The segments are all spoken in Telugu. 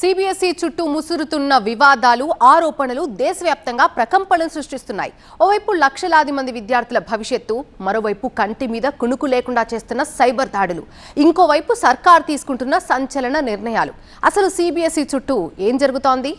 సిబిఎస్ఈ చుట్టూ ముసురుతున్న వివాదాలు ఆరోపణలు దేశవ్యాప్తంగా ప్రకంపనలు సృష్టిస్తున్నాయి. ఓవైపు లక్షలాది మంది విద్యార్థుల భవిష్యత్తు, మరోవైపు కంటి మీద కునుకు లేకుండా చేస్తున్న సైబర్ దాడులు, ఇంకోవైపు సర్కార్ తీసుకుంటున్న సంచలన నిర్ణయాలు. అసలు సిబిఎస్ఈ చుట్టూ ఏం జరుగుతోంది?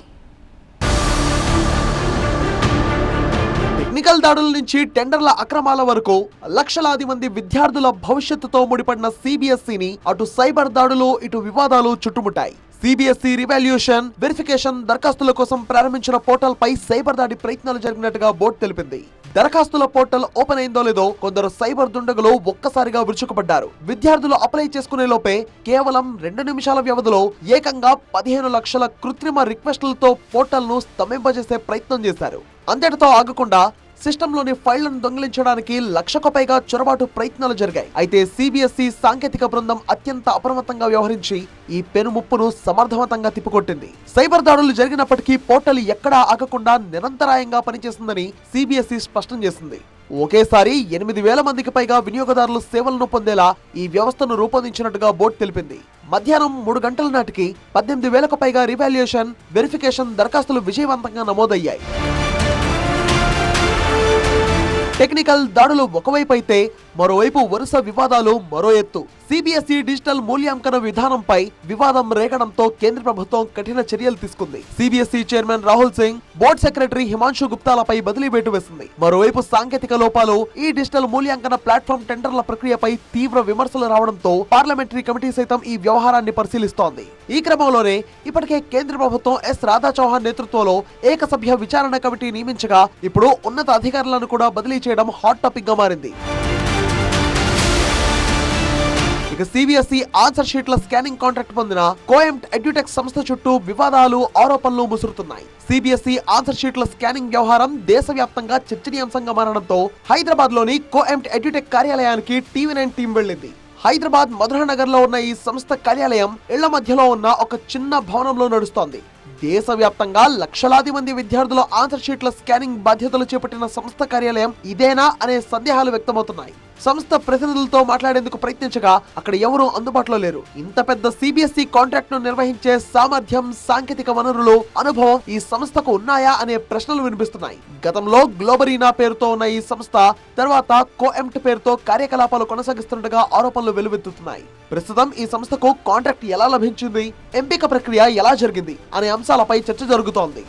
టెక్నికల్ దాడుల నుంచి టెండర్ల అక్రమాల వరకు లక్షలాది మంది విద్యార్థుల భవిష్యత్తుతో ముడిపడిన సిబిఎస్ఈని అటు సైబర్ దాడులు, ఇటు వివాదాలు చుట్టుముట్టాయి. సిబిఎస్ఈ రివాల్యూషన్, వెరిఫికేషన్ దరఖాస్తుల కోసం ప్రారంభించిన పోర్టల్ పై సైబర్ దాడి ప్రయత్నాలు జరిగినట్టుగా బోర్డు తెలిపింది. దరఖాస్తుల పోర్టల్ ఓపెన్ అయిందో లేదో కొందరు సైబర్ దుండగులు ఒక్కసారిగా విరుచుకుపడ్డారు. విద్యార్థులు అప్లై చేసుకునే లోపే కేవలం 2 నిమిషాల వ్యవధిలో ఏకంగా 15 లక్షల కృత్రిమ రిక్వెస్టులతో పోర్టల్ ను స్తంభింపజేసే ప్రయత్నం చేశారు. అంతటితో ఆగకుండా సిస్టంలోని ఫైళ్లను దొంగిలించడానికి 1,00,000కు పైగా చొరబాటు ప్రయత్నాలు జరిగాయి. అయితే సిబిఎస్ఈ సాంకేతిక బృందం అత్యంత అప్రమత్తంగా వ్యవహరించి ఈ పెనుముప్పును సమర్థవంతంగా తిప్పికొట్టింది. సైబర్ దాడులు జరిగినప్పటికీ పోర్టల్ ఎక్కడా ఆగకుండా నిరంతరాయంగా పనిచేస్తుందని సిబిఎస్ఈ స్పష్టం చేసింది. ఒకేసారి 8,000 మందికి పైగా వినియోగదారులు సేవలను పొందేలా ఈ వ్యవస్థను రూపొందించినట్టుగా బోర్డు తెలిపింది. మధ్యాహ్నం 3 గంటల నాటికి 18,000కు పైగా రివాల్యూషన్, వెరిఫికేషన్ దరఖాస్తులు విజయవంతంగా నమోదయ్యాయి. టెక్నికల్ దాడులు ఒకవైపు అయితే మరోవైపు వరుస వివాదాలు మరో ఎత్తు. సిబిఎస్ఈ డిజిటల్ మూల్యాంకన విధానంపై వివాదం రేగడంతో కేంద్ర ప్రభుత్వం కఠిన చర్యలు తీసుకుంది. CBSE chairman Rahul Singh, board secretary Himanshu గుప్తాలపై బదిలీ వేటు వేసింది. మరోవైపు సాంకేతిక లోపాలు, ఈ డిజిటల్ మూల్యాంకన ప్లాట్ఫామ్ టెండర్ల ప్రక్రియపై తీవ్ర విమర్శలు రావడంతో పార్లమెంటరీ కమిటీ సైతం ఈ వ్యవహారాన్ని పరిశీలిస్తోంది. ఈ క్రమంలోనే ఇప్పటికే కేంద్ర ప్రభుత్వం ఎస్ రాధా చౌహాన్ నేతృత్వంలో ఏకసభ్య విచారణ కమిటీ నియమించగా ఇప్పుడు ఉన్నత అధికారులను కూడా బదిలీ చేయడం హాట్ టాపిక్ గా మారింది. ఇక సిబిఎస్ఈ ఆన్సర్ షీట్ల స్కానింగ్ కాంట్రాక్ట్ పొందిన కోఎంట్ ఎడ్యుటెక్ సంస్థ చుట్టూ వివాదాలు, ఆరోపణలు ముసురుతున్నాయి. సిబిఎస్ఈ ఆన్సర్ షీట్ల స్కానింగ్ వ్యవహారం దేశవ్యాప్తంగా చర్చనీయాంశంగా మారడంతో హైదరాబాద్ లోని కోఎంట్ ఎడ్యుటెక్ కార్యాలయానికి టీవీ9 టీం వెళ్లింది. హైదరాబాద్ మధురానగర్ లో ఉన్న ఈ సంస్థ కార్యాలయం ఇళ్ల మధ్యలో ఉన్న ఒక చిన్న భవనంలో నడుస్తోంది. దేశవ్యాప్తంగా లక్షలాది మంది విద్యార్థుల ఆన్సర్ షీట్ల స్కానింగ్ బాధ్యతలు చేపట్టిన సంస్థ కార్యాలయం ఇదేనా అనే సందేహాలు వ్యక్తమవుతున్నాయి. సంస్థ ప్రతినిధులతో మాట్లాడేందుకు ప్రయత్నించగా అక్కడ ఎవరూ అందుబాటులో లేరు. ఇంత పెద్ద సిబిఎస్ఈ కాంట్రాక్ట్ ను నిర్వహించే సామర్థ్యం, సాంకేతిక వనరులు, అనుభవం ఈ సంస్థకు ఉన్నాయా అనే ప్రశ్నలు వినిపిస్తున్నాయి. గతంలో గ్లోబరీనా పేరుతో ఉన్న ఈ సంస్థ తర్వాత కోఎంట్ పేరుతో కార్యకలాపాలు కొనసాగిస్తున్నట్టుగా ఆరోపణలు వెలువెత్తుతున్నాయి. ప్రస్తుతం ఈ సంస్థకు కాంట్రాక్ట్ ఎలా లభించింది, ఎంపిక ప్రక్రియ ఎలా జరిగింది అనే అంశాలపై చర్చ జరుగుతోంది.